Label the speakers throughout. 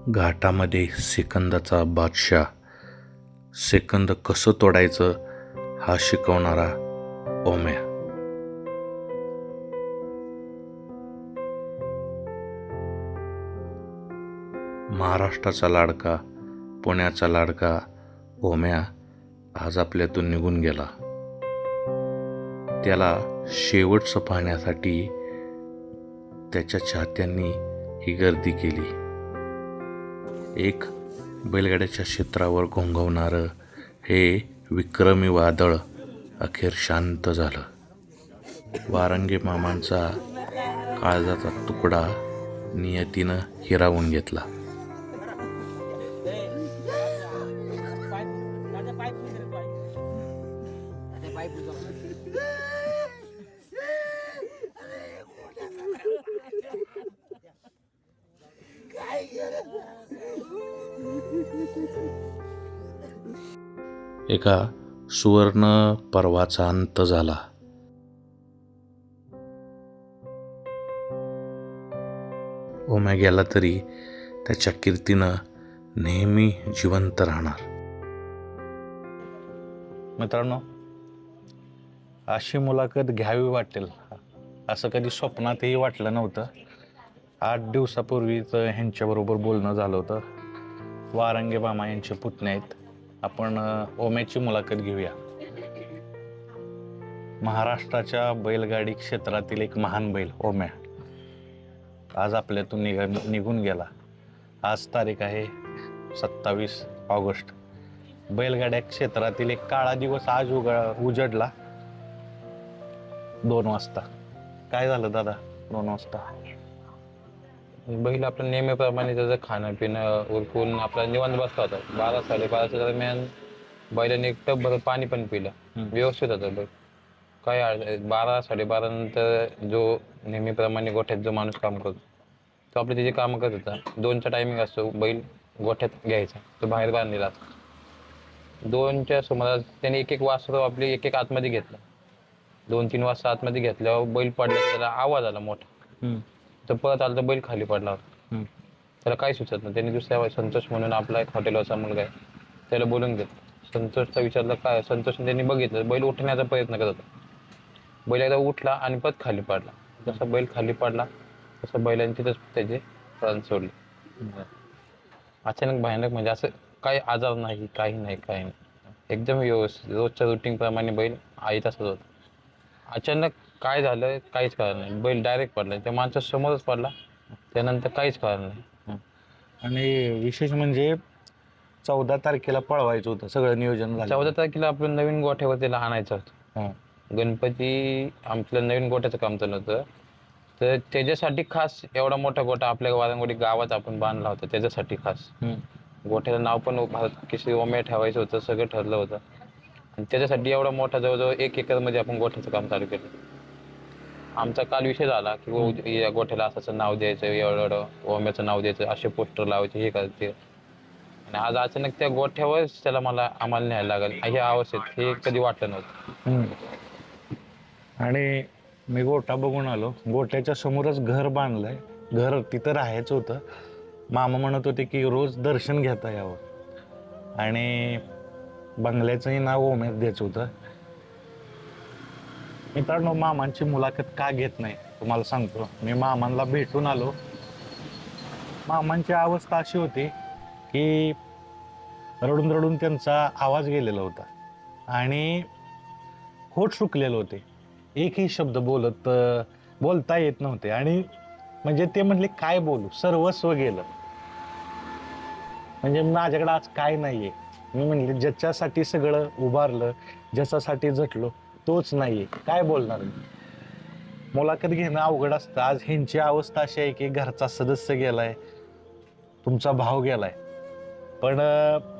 Speaker 1: घाटामध्ये सेकंदाचा बादशाह, सेकंद कसं तोडायचं हा शिकवणारा ओम्या. महाराष्ट्राचा लाडका, पुण्याचा लाडका ओम्या आज आपल्यातून निघून गेला. त्याला शेवटचं पाहण्यासाठी त्याच्या चाहत्यांनी ही गर्दी केली. एक बैलगाड्याच्या क्षेत्रावर घोंघवणारं हे विक्रमी वादळ अखेर शांत झालं. वारंगे मामांचा काळजाचा तुकडा नियतीनं हिरावून घेतला. एका सुवर्ण पर्वाचा अंत झाला. ओम्या गेला तरी त्याच्या कीर्तीनं नेहमी जिवंत राहणार. मित्रांनो, अशी मुलाखत घ्यावी वाटेल असं कधी स्वप्नातही वाटलं नव्हतं. 8 दिवसापूर्वीच ह्यांच्याबरोबर बोलणं झालं होतं. वारंगे मामा यांचे पुतणे आहेत. आपण ओम्याची मुलाखत घेऊया. महाराष्ट्राच्या बैलगाडी क्षेत्रातील एक महान बैल ओम्या आज आपल्यातून निघून गेला. आज तारीख आहे 27 ऑगस्ट. बैलगाड्या क्षेत्रातील एक काळा दिवस आज उजडला 2 वाजता. काय झालं दादा 2 वाजता?
Speaker 2: बैल आपल्या नेहमीप्रमाणे त्याचं खाणं पिणं उरकून आपला निवांत बसला होता. 12-12:30 दरम्यान बैलाने एक टबभर पाणी पण पिलं. व्यवस्थित होतं बैल. काय 12-12:30 नंतर जो नेहमीप्रमाणे गोठ्यात जो माणूस काम करतो तो आपले त्याचे कामं करत होता. 2चा टायमिंग असतो बैल गोठ्यात घ्यायचा, तो बाहेर बांधलेला असतो. 2च्या सुमारास त्याने एक वासरू आपले एक आतमध्ये घेतलं. 2-3 वाजता आतमध्ये घेतल्यावर बैल पडला, त्याला आवाज आला मोठा. तर परत आला तर बैल खाली पडला होता. त्याला काही सुचत नाही. त्यांनी दुसऱ्या संतोष म्हणून आपला एक हॉटेलवरचा मुलगा आहे त्याला बोलून घेतलं. संतोषचा विचारलं काय. संतोषने त्यांनी बघितलं बैल उठण्याचा प्रयत्न करत होता. बैल एकदा उठला आणि परत खाली पडला. जसा बैल खाली पडला तसं बैलांनी तिथंच त्याचे प्राण सोडले. अचानक भयानक, म्हणजे असं काही आजार नाही, काही नाही. एकदम व्यवस्थित रोजच्या रुटीनप्रमाणे बैल आई तसंच होता. अचानक काय झालं काहीच कळलं नाही. बैल डायरेक्ट पडला, त्या माणसा समोरच पडला. त्यानंतर काहीच कळलं नाही.
Speaker 1: आणि विशेष म्हणजे 14 तारखेला पळवायचं होतं, सगळं नियोजन झालं.
Speaker 2: 14 तारखेला आपलं नवीन गोठ्यावर त्याला आणायचं होतं. गणपती आपलं नवीन गोठ्याचं काम चालू होतं. तर त्याच्यासाठी खास एवढा मोठा गोठा आपल्या वारंगोडी गावात आपण बांधला होता. त्याच्यासाठी खास गोठ्याचं नाव पण भारत केसरी ओम्या ठेवायचं होतं. सगळं ठरलं होतं. आणि त्याच्यासाठी एवढा मोठा जवळजवळ 1 एकरमध्ये आपण गोठ्याचं काम चालू केलं. आमचा काल विषय झाला की या गोठ्याला असं नाव द्यायचं, एवढं ओम्याचं नाव द्यायचं, असे पोस्टर लावायचे, हे करायचे. आणि आज अचानक त्या गोठ्यावरच आम्हाला न्यायला लागेल ह्या अवस्थेत, हे कधी वाटलं नव्हतं.
Speaker 1: आणि मी गोठा बघून आलो. गोठ्याच्या समोरच घर बांधलंय. घर तिथं राहायचं होतं. मामा म्हणत होते की रोज दर्शन घेता यावं. आणि बंगल्याचंही नाव ओम्यात द्यायचं होतं. मित्रांनो, मामांची मुलाखत का घेत नाही तुम्हाला सांगतो. मी मामांना भेटून आलो. मामांची अवस्था अशी होती की रडून रडून त्यांचा आवाज गेलेला होता आणि होठ सुकलेले होते. एकही शब्द बोलता येत नव्हते. आणि म्हणजे ते म्हणले काय बोलू, सर्वस्व गेलं. म्हणजे माझ्याकडे आज काय नाहीये. मी म्हणले ज्याच्यासाठी सगळं उभारलं, ज्याच्यासाठी झटलो तोच नाहीये, काय बोलणार. मुलाखत घेणं अवघड असतं. आज ह्यांची अवस्था अशी आहे की घरचा सदस्य गेलाय, तुमचा भाव गेलाय. पण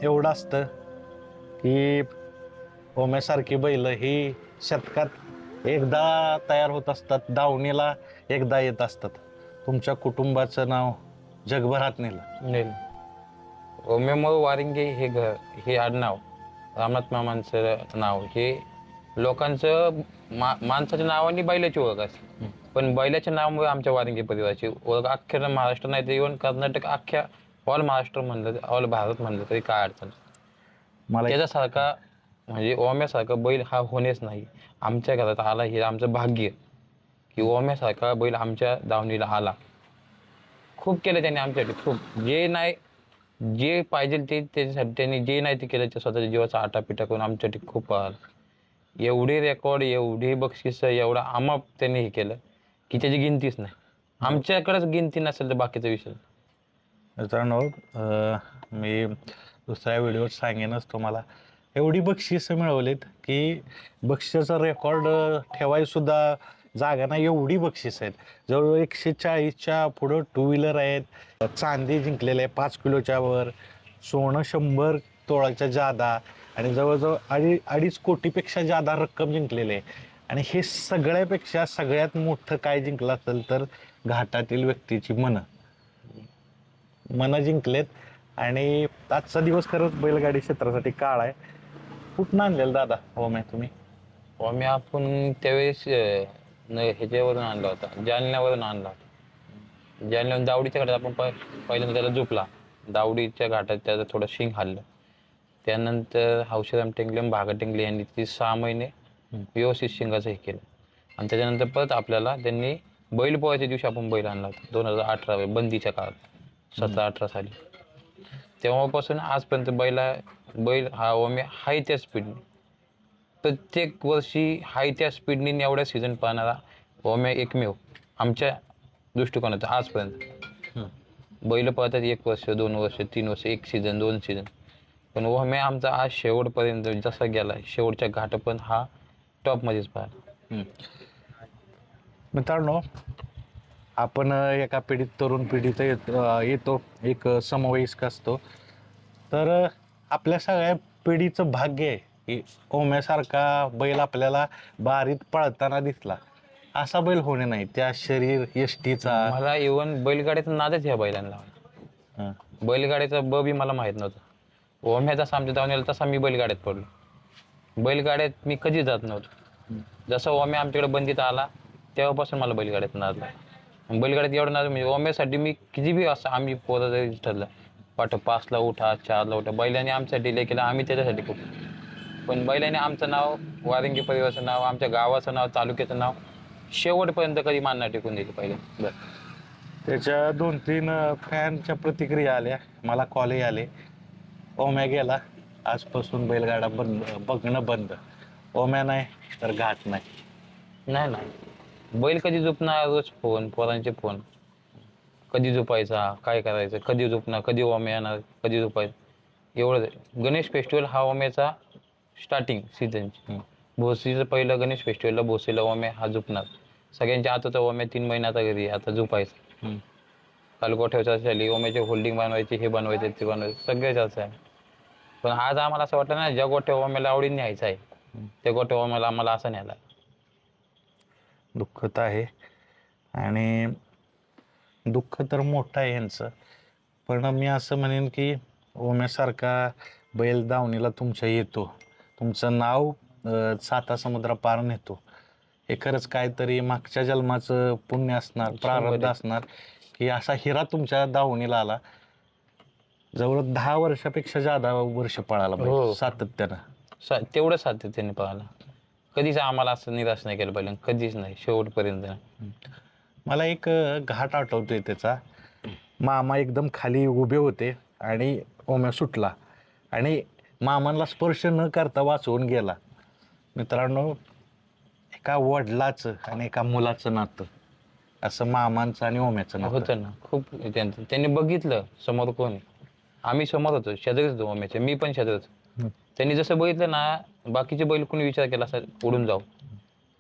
Speaker 1: एवढं असतं की ओम्यासारखी बैल ही शतकात एकदा तयार होत असतात, दावणीला एकदा येत असतात. तुमच्या कुटुंबाचं नाव जगभरात नेलं.
Speaker 2: ओम्यामुळे वारंगे हे आडनाव, रामनाथ मामांचं नाव, हे लोकांचं माणसाच्या नावाने बैलाची ओळख असते. पण बैलाच्या नावामुळे आमच्या वारंगे परिवाराची ओळख अख्ख्या महाराष्ट्र नाही तर इव्हन कर्नाटक अख्ख्या ऑल महाराष्ट्र म्हणलं ऑल भारत म्हणलं तरी काय अडचण नाही.
Speaker 1: मला एक-
Speaker 2: त्याच्यासारखा म्हणजे ओम्यासारखा बैल हा होणेच नाही. आमच्या घरात आला हे आमचं भाग्य की ओम्यासारखा बैल आमच्या दावणीला आला. खूप केलं त्यांनी आमच्यासाठी, खूप. जे नाही जे पाहिजे ते त्याच्यासाठी त्यांनी जे नाही ते केलं, ते स्वतःच्या जीवाचा आटापिटा करून आमच्यासाठी खूप एवढे रेकॉर्ड, एवढे बक्षीस, एवढा अमाप त्यांनी हे केलं की त्याची गिनतीच नाही. आमच्याकडेच गिनती नसेल तर बाकीचा विषय.
Speaker 1: मित्रांनो, मी दुसऱ्या व्हिडिओत सांगेनच तुम्हाला, एवढी बक्षिसं मिळवलीत की बक्षिसाचा रेकॉर्ड ठेवायला सुद्धा जागा नाही, एवढी बक्षीस आहेत. जवळजवळ 140च्या पुढं टू व्हीलर आहेत. चांदी जिंकलेले आहे 5 किलोच्या वर, सोनं 100 तोळाच्या जादा, आणि जवळजवळ 2.5 कोटीपेक्षा जादा रक्कम जिंकलेली आहे. आणि हे सगळ्यापेक्षा सगळ्यात मोठं काय जिंकलं असेल तर घाटातील व्यक्तीची मनं जिंकलेत. आणि आजचा दिवस खरंच बैलगाडी क्षेत्रासाठी काळ आहे. कुठं आणलेलं दादा ओम्या तुम्ही?
Speaker 2: आम्ही आपण त्यावेळेस ह्याच्यावरून आणला होता, जालन्यावरून आणला होता. जालन्यावरून दावडीच्या घाटात आपण पहिल्यांदा त्याला झोपला. दावडीच्या घाटात त्याचं थोडं शिंग हल्लं. त्यानंतर हौशीराम टेंगले आणि भागा टेंगले यांनी ती 6 महिने व्यवस्थित शिंगाचं हे केलं. आणि त्याच्यानंतर परत आपल्याला त्यांनी बैल पोहायच्या दिवशी आपण बैल आणला होता 2018 बंदीच्या काळात, 17-18 साली. तेव्हापासून आजपर्यंत बैल हा ओम्या हाय त्या स्पीडने, प्रत्येक वर्षी हाय त्या स्पीडने एवढ्या सीझन पाहणारा ओम्या एकमेव आमच्या दृष्टिकोनात आजपर्यंत. बैल पळतात 1 वर्ष, 2 वर्ष, 3 वर्ष, 1 सीझन, 2 सीझन, पण ओम्या आमचा आज शेवटपर्यंत जसा गेला शेवटच्या घाट पण हा टॉपमध्येच पाहिला.
Speaker 1: मित्रांनो, आपण एका पिढीत तरुण पिढीत येतो, एक समवयस्क असतो. तर आपल्या सगळ्या पिढीचं भाग्य आहे की ओम्यासारखा बैल आपल्याला बारीत पळताना दिसला. असा बैल होणे नाही, त्या शरीर यष्टीचा.
Speaker 2: मला इव्हन बैलगाड्याचा नादच ह्या बैलांना लावला.
Speaker 1: हं.
Speaker 2: बैलगाड्याचा बी मला माहित नव्हतं. ओम्या जसा आमच्या धावून आला तसा मी बैलगाड्यात पडलो. बैलगाड्यात मी कधी जात नव्हतो. जसा ओम्या आमच्याकडे बंदीत आला तेव्हापासून मला बैलगाड्यात नाद लागला. बैलगाड्यात एवढं नाद म्हणजे ओम्यासाठी मी किती बी असं आम्ही पोरं जरी ठरलं, पाठ 5ला उठा, 4ला उठा, बैलाने आमच्यासाठी डिले केला, आम्ही त्याच्यासाठी खूप. पण बैलाने आमचं नाव, वारंगी परिवाराचं नाव, आमच्या गावाचं नाव, तालुक्याचं नाव शेवटपर्यंत कधी मानणार टिकून दिली पहिले.
Speaker 1: त्याच्या 2-3 फॅनच्या प्रतिक्रिया आल्या, मला कॉलही आले. ओम्या गेला, आजपासून बैलगाडा बंद, बघणं बंद. ओम्या नाही तर घाट नाही.
Speaker 2: नाही नाही, बैल कधी झोपणार, रोज फोन, पोरांचे फोन, कधी झोपायचा, काय करायचं, कधी झोपणार, कधी ओम्या येणार, कधी झोपायचं, एवढंच आहे. गणेश फेस्टिवल हा ओम्याचा स्टार्टिंग सीझनची. भोसरीचं पहिलं गणेश फेस्टिवलला भोसरीला ओम्या हा झोपणार. सगळ्यांच्या आताचा ओम्या 3 महिन्याचा घरी आता झोपायचं. काल गोठ्याच्या झाली, ओम्याचे होल्डिंग बनवायची, हे बनवायचे, ते बनवायचे, सगळेच असं आहे. पण आज आम्हाला असं वाटतं ना, ज्या गोठ्या ओम्याला आवडीने न्यायचं आहे त्या गोठ्या ओम्याला आम्हाला असं न्यायला.
Speaker 1: दुःख तर आहे, आणि दुःख तर मोठं आहे यांचं. पण मी असं म्हणेन की ओम्यासारखा बैल दावणीला तुमच्या येतो, तुमचं नाव 7 समुद्रापार नेतो. हे खरंच काहीतरी मागच्या जन्माचं पुण्य असणार, प्रारब्ध असणार की असा हिरा तुमच्या दावणीला आला. जवळ 10 वर्षापेक्षा जादा वर्ष पळाला बैल सातत्यानं.
Speaker 2: तेवढं सातत्याने पाहिला. कधीच आम्हाला असं निराश नाही केलं पाहिजे, कधीच नाही, शेवटपर्यंत.
Speaker 1: मला एक घाट आठवतोय त्याचा. मामा एकदम खाली उभे होते आणि ओम्या सुटला आणि मामांना स्पर्श न करता वाचवून गेला. मित्रांनो, एका वडिलाचं आणि एका मुलाचं नातं, असं मामांचं आणि ओम्याचं नातं
Speaker 2: होतं ना. खूप त्यांनी बघितलं समोर कोण आहे. आम्ही समोर होतो, शेजारीच होतो ओम्याचे, मी पण शेजारीच. त्यांनी जसं बघितलं ना, बाकीचे बैल कोणी विचार केला असं उडून जाऊ,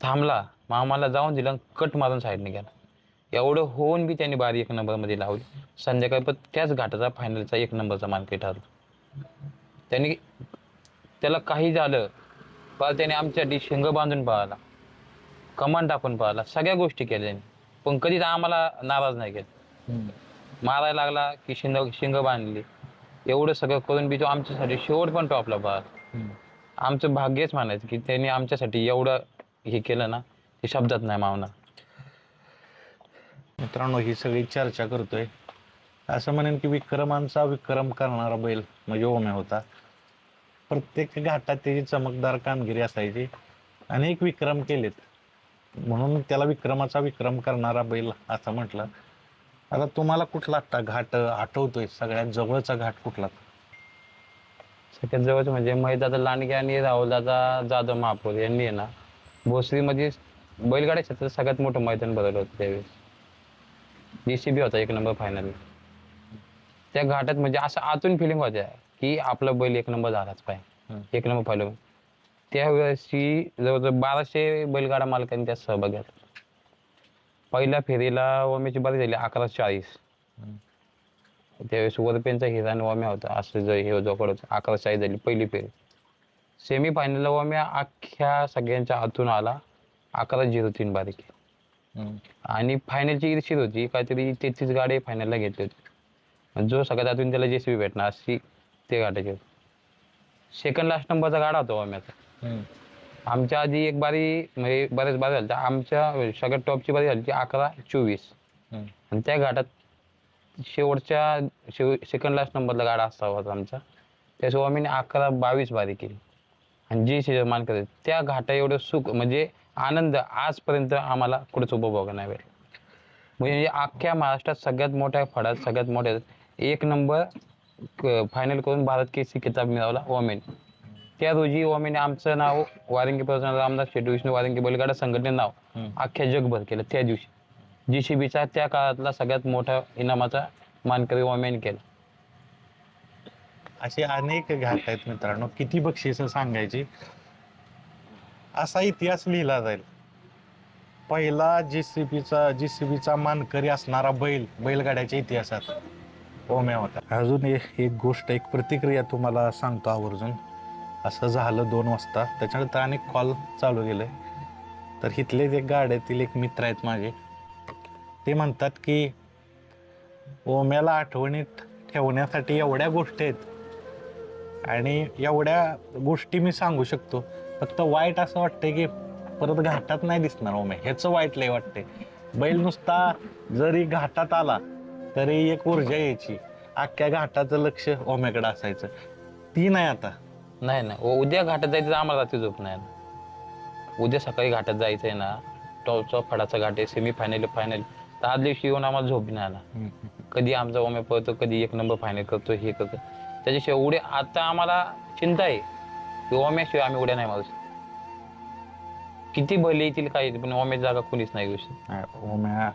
Speaker 2: थांबला, मामाला जाऊन दिलं, कट मारून साईडने गेला. एवढं होऊन बी त्यांनी बारी 1 नंबरमध्ये लावली. संध्याकाळी पण त्याच घाटाचा फायनलचा 1 नंबरचा मार्केट ठरला. त्यांनी त्याला काही झालं पण त्याने आमच्यासाठी शिंग बांधून पाहिला, कमान टाकून पाहिला, सगळ्या गोष्टी केल्या त्यांनी, पण कधीच आम्हाला नाराज नाही केलं. मारायला लागला की शिंग बांधली, एवढं सगळं करून बी तो आमच्यासाठी शेवट पण टॉपला पाहिला. आमचं भाग्यच म्हणायचं की त्यांनी आमच्यासाठी एवढं हे केलं ना, ते शब्दात नाही मावणार.
Speaker 1: मित्रांनो, ही सगळी चर्चा करतोय असं म्हणेन की विक्रमांचा विक्रम करणारा बैल म्हणजे ओम्या होता. प्रत्येक घाटात त्याची चमकदार कामगिरी असायची. अनेक विक्रम केलेत म्हणून त्याला विक्रमाचा विक्रम करणारा बैल असं म्हटलं. आता तुम्हाला कुठला आता घाट आठवतोय सगळ्यात जवळचा घाट कुठला?
Speaker 2: सगळ्यात जवळचं म्हणजे महेशदादा लांडगे आणि राहुलदादा जाधव महापौर यांनी आहे ना भोसरीमध्ये बैलगाड्या क्षेत्रात सगळ्यात मोठं मैदान भरवलं होतं त्यावेळेस. JCB होता एक नंबर फायनल. त्या घाटात म्हणजे असं आतून फिलिंग होत्या की आपला बैल एक नंबर झालाच पाहिजे, एक नंबर फायनल. त्यावेळेसची जवळजवळ 1200 बैलगाडा मालकांनी त्यात सहभाग घेतला. पहिल्या फेरीला ओम्याची बारी झाली 11:40. त्यावेळेस वरपेंचा हिरा आणि ओम्या होता असं जर हे जोकड होतं. 11:40 झाली पहिली फेरी. सेमी फायनलला ओम्या अख्ख्या सगळ्यांच्या हातून आला 11:03 बारी केली. आणि फायनलची ईर्षीत होती काहीतरी 33 गाडी फायनलला घेतली होती. जो सगळ्यात आतून त्याला JCB भेटणार अशी ते गाठायचे होते. सेकंड लास्ट नंबरचा गाडा होता ओम्याचा. आमच्या आधी एक बारी म्हणजे बऱ्याच बारी झाल्या आमच्या सगळ्यात टॉपची बारी झाली ती 11:24. आणि त्या घाटात शेवटच्या सेकंड लास्ट नंबरला गाडा असावा होता आमचा. त्यासोबत आम्ही 11:22 बारी केली. आणि जी मान करते त्या घाटा एवढं सुख म्हणजे आनंद आजपर्यंत आम्हाला कुठेच उपभोगा नाही भेटला. म्हणजे अख्ख्या महाराष्ट्रात सगळ्यात मोठ्या फडात सगळ्यात मोठ्या एक नंबर फायनल करून भारत केसरी किताब मिळवला ओमेन. त्या रोजी ओमेने आमचं नाव वारंगी प्रसन्न रामदास शेट्टी विष्णू वारंगी बैलगाडा संघटनेचं नाव अख्ख्या जगभर केलं त्या दिवशी. JCBचा त्या काळातला सगळ्यात मोठा इनामाचा मानकरी ओमेन केला.
Speaker 1: असे अनेक घाट आहेत मित्रांनो, किती बक्षिसं सांगायची. असा इतिहास लिहिला जाईल. पहिला JCBचा मानकरी असणारा बैलगाड्याच्या इतिहासात ओम्या होता. अजून एक गोष्ट, एक प्रतिक्रिया तुम्हाला सांगतो आवर्जून. असं झालं 2 वाजता, त्याच्यानंतर अनेक कॉल चालू गेले. तर इथलेच एक गाड्यातील एक मित्र आहेत माझे, ते म्हणतात की ओम्याला आठवणीत ठेवण्यासाठी एवढ्या गोष्टी आहेत आणि एवढ्या गोष्टी मी सांगू शकतो. फक्त वाईट असं वाटतंय की परत घाटात नाही दिसणार ओम्या, ह्याचं वाईट लय वाटतंय. बैल नुसता जरी घाटात आला तरी एक ऊर्जा यायची, अख्ख्या घाटाचं लक्ष ओम्याकडे असायचं. ती नाही आता.
Speaker 2: नाही ना उद्या घाटात जायचं तर आम्हाला रात्री झोप नाही ना. उद्या सकाळी घाटात जायचं आहे ना, टॉपचा फडाचा घाट आहे, सेमी फायनल तर आदल्या दिवशी येऊन आम्हाला झोप नाही आला. कधी आमचा ओम्या पळतो, कधी एक नंबर फायनल करतो, हे करतो. त्याच्याशिवाय उड्या आता आम्हाला चिंता आहे की ओम्याशिवाय आम्ही उड्या नाही मारू शकत. किती बैल येतील काय पण ओम्याची जागा कोणीच नाही घेऊ शकत.
Speaker 1: ओम्या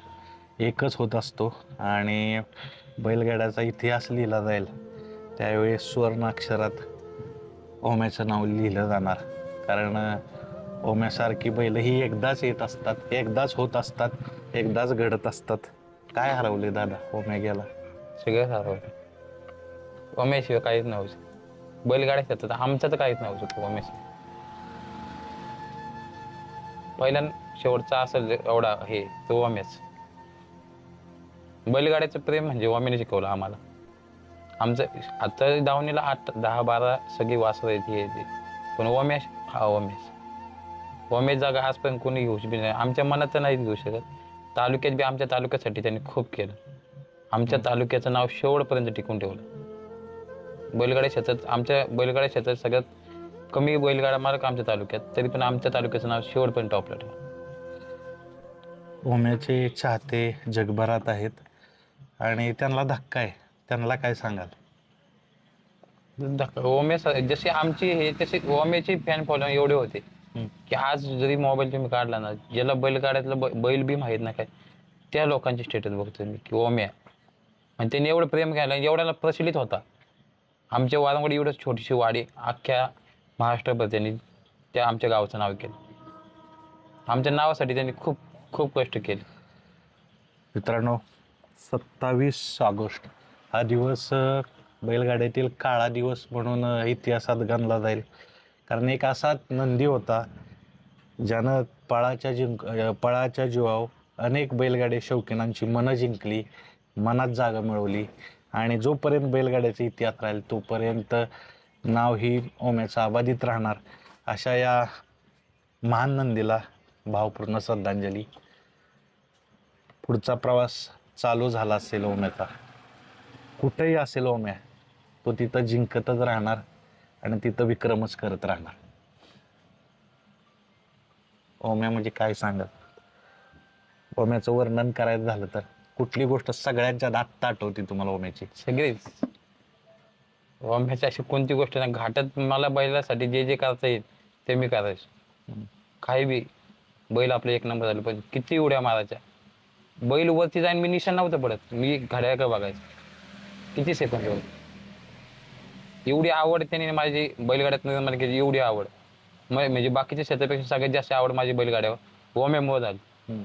Speaker 1: एकच होत असतो आणि बैलगाड्याचा इतिहास लिहिला जाईल त्यावेळेस सुवर्ण अक्षरात ओम्याचं नाव लिहिलं जाणार. कारण ओम्यासारखी बैल ही एकदाच येत असतात, एकदाच होत असतात, एकदाच घडत असतात. काय हरवले दादा ओम्या गेला?
Speaker 2: सगळं हरवलं. ओम्याशिवाय काहीच नव्हतं. बैलगाड्या क्षेत्रात आमचं तर काहीच नव्हतं ओम्याशिवाय. पहिल्या शेवटचा असेल एवढा हे तो ओम्याच. बैलगाड्याचं प्रेम म्हणजे ओम्याने शिकवलं आम्हाला. आमचं आता दावणीला 8, 10, 12 सगळी वासरं येते, पण ओमेश हा ओमेश जागा आजपर्यंत कोणी घेऊ शकत नाही. आमच्या मनात तर नाहीच घेऊ शकत. तालुक्यात बी आमच्या तालुक्यासाठी त्यांनी खूप केलं. आमच्या तालुक्याचं नाव शेवटपर्यंत टिकून ठेवलं. बैलगाड्या क्षेत्रात आमच्या बैलगाड्या क्षेत्रात सगळ्यात कमी बैलगाडा मालक आमच्या तालुक्यात, तरी पण आमच्या तालुक्याचं नाव शेवटपर्यंत टॉपला ठेवलं.
Speaker 1: ओम्याचे चाहते जगभरात आहेत आणि त्यांना धक्का आहे, त्यांना काय सांगाल?
Speaker 2: ओम्या जसे आमची हे तसे ओम्याची फॅन फॉलोइंग एवढे होते की आज जरी मोबाईल तुम्ही काढला ना, ज्याला बैलगाड्यातलं बैल बी माहीत नाही काय, त्या लोकांची स्टेटस बघतो मी की ओम्या. आणि त्यांनी एवढं प्रेम केलं, एवढ्याला प्रचलित होता. आमच्या वारंवाडी एवढं छोटीशी वाडी अख्ख्या महाराष्ट्रभर त्यांनी त्या आमच्या गावाचं नाव केलं. आमच्या नावासाठी त्यांनी खूप खूप कष्ट केले.
Speaker 1: मित्रांनो, 27 ऑगस्ट हा दिवस बैलगाड्यातील काळा दिवस म्हणून इतिहासात गणला जाईल. कारण एक असा नंदी होता ज्यानं पळाच्या जीवावर अनेक बैलगाडी शौकीनांची मनं जिंकली, मनात जागा मिळवली. आणि जोपर्यंत बैलगाड्याचा इतिहास राहील तोपर्यंत नाव ही ओम्याचं अबाधित राहणार. अशा या महान नंदीला भावपूर्ण श्रद्धांजली. पुढचा प्रवास चालू झाला असेल ओम्याचा. कुठेही असेल ओम्या, तो तिथं जिंकतच राहणार आणि तिथं विक्रमच करत राहणार. ओम्या म्हणजे काय सांगत, ओम्याचं वर्णन करायचं झालं तर कुठली गोष्ट सगळ्यांच्या आत्ता आठवते तुम्हाला ओम्याची?
Speaker 2: सगळेच वॉम्याची अशी कोणती गोष्ट नाही. घाटात मला बैलासाठी जे जे करता येईल ते मी करायचो. काही बी बैल आपलं एक नंबर झालं पण किती उड्या मारायच्या. बैल वरती जाईन मी निशाण नव्हतं पडत, मी घड्याळाकडे बघायचं किती सेकंद. एवढी आवड त्याने माझी बैलगाड्यात निर्माण केली, एवढी आवड म्हणजे बाकीच्या क्षेत्रापेक्षा सगळ्यात जास्त आवड माझी बैलगाड्यावर ओम्यामुळे झाली.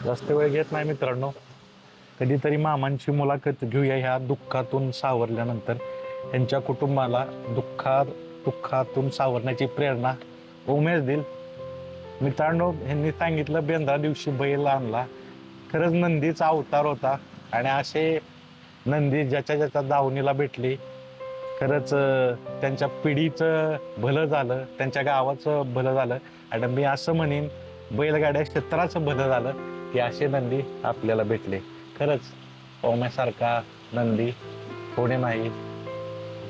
Speaker 1: जास्त वेळ घेत नाही मित्रांनो, कधीतरी मामांची मुलाखत घेऊया ह्या दुःखातून सावरल्यानंतर. त्यांच्या कुटुंबाला दुःखातून सावरण्याची प्रेरणा उमेश देईल. मित्रांनो, ह्यांनी सांगितलं बेंद्रा दिवशी बैल आणला, खरंच नंदीचा अवतार होता. आणि असे नंदी ज्याच्या ज्याच्या दावणीला भेटली, खरंच त्यांच्या पिढीचं भलं झालं, त्यांच्या गावाचं भलं झालं. आणि मी असं म्हणेन बैलगाड्या क्षेत्राचं भलं झालं की असे नंदी आपल्याला भेटले. खरंच ओम्यासारखा नंदी कोणी नाही.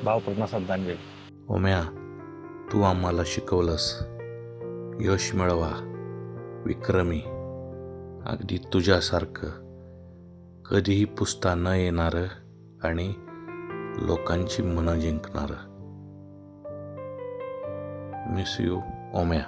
Speaker 1: भावपूर्ण श्रद्धांजली.
Speaker 3: ओम्या, तू आम्हाला शिकवलंस यश मिळवा, विक्रमी, अगदी तुझ्यासारखं कधीही पुसता न येणारं आणि लोकांची मनं जिंकणारं. Miss you Omya.